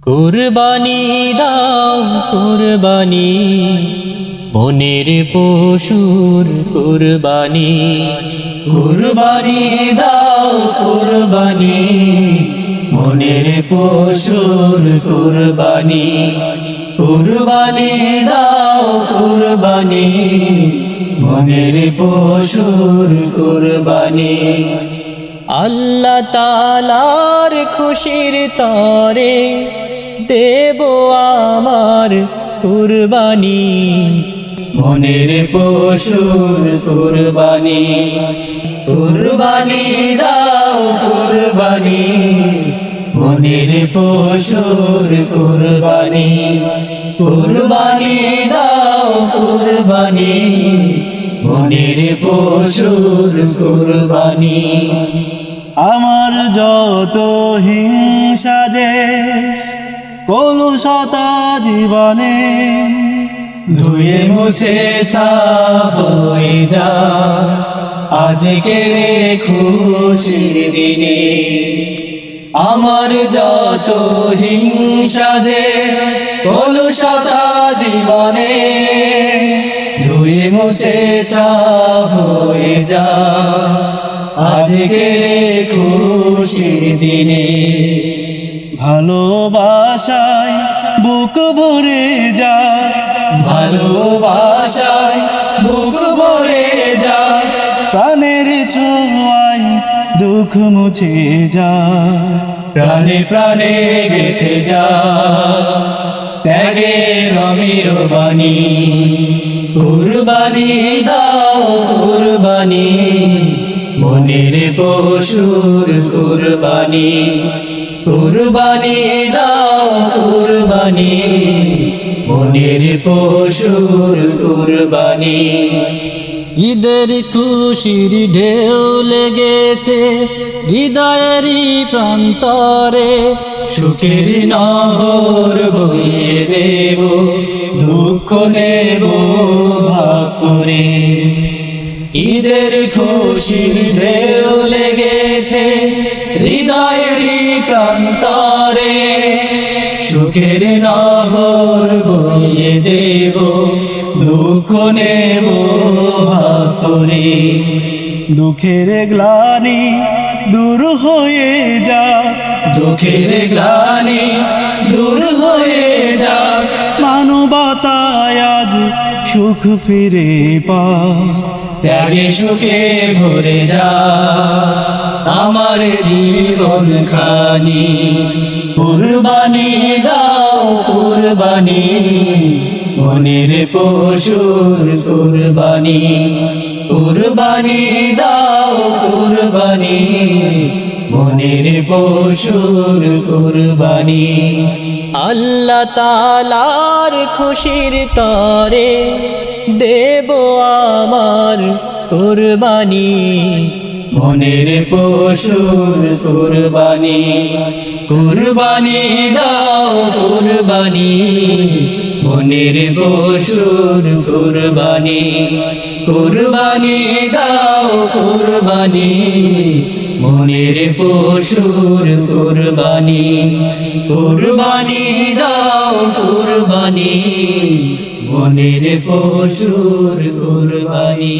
কুরবানি দাও কুরবানি, মনের পশুর কুরবানি। কুরবানি দাও কুরবানি, মনের পশুর কুরবানি। কুরবানি দাও কুরবানি, মনের পশুর কুরবানি। আল্লাহ তাআলার খুশির তরে দেব আমার কুরবানি, মনের পশুর কুরবানি। কুরবানি দাও কুরবানি, মনের পশুর কুরবানি। কুরবানি দাও কুরবানি, মনের পশুর কুরবানি। আমার যত হিংসা দেশ কলুষতা জীবনে, ধুয়ে মুছে ছাপ হয়ে যা আজকের খুশির দিনে। আমার যত হিংসা দেশ কলুষতা জীবনে, ধুয়ে মুছে ছাপ হয়ে যা আজকের খুশির দিনে। ভালোবাসায় বুক ভরে যায়, ভালোবাসায় বুক ভরে যায়, প্রাণের ছোঁয়ায় দুঃখ মুছে যায়। প্রাণে প্রাণে গেথে যা ত্যাগের অমির বাণী। কুরবানি দাও কুরবানি, মনের পশুর কুরবানি। কুরবানি দাও কুরবানি, মনের পশুর কুরবানি। ঈদের খুশির ঢেউ লেগেছে হৃদয়েরই প্রান্তরে, সুখের নহর বইয়ে দেব, দুঃখ নেব ভাগ করে। ঈদের খুশির ঢেউ লেগেছে হৃদয়েরই প্রান্তরে, সুখের নহর বইয়ে দেব, দুঃখ নেব ভাগ করে। দুঃখের গ্লানি দূর হয়ে যা, দুঃখের গ্লানি দূর হয়ে যা, মানবতায় আজ সুখ ফিরে পা। ত্যাগে সুখে ভরে যা আমার জীবন খানি। কুরবানি দাও কুরবানি, মনের পশুর কুরবানি। কুরবানি দাও কুরবানি, মনের পশুর কুরবানি। আল্লাহ তাআলার খুশির তরে দেব আমার কুরবানি, মনের পশুর কুরবানি। কুরবানি দাও কুরবানি, মনের পশুর কুরবানি। কুরবানি দাও কুরবানি, মনের পশুর কুরবানি। কুরবানি দাও কুরবানি, মনের পশুর কুরবানি।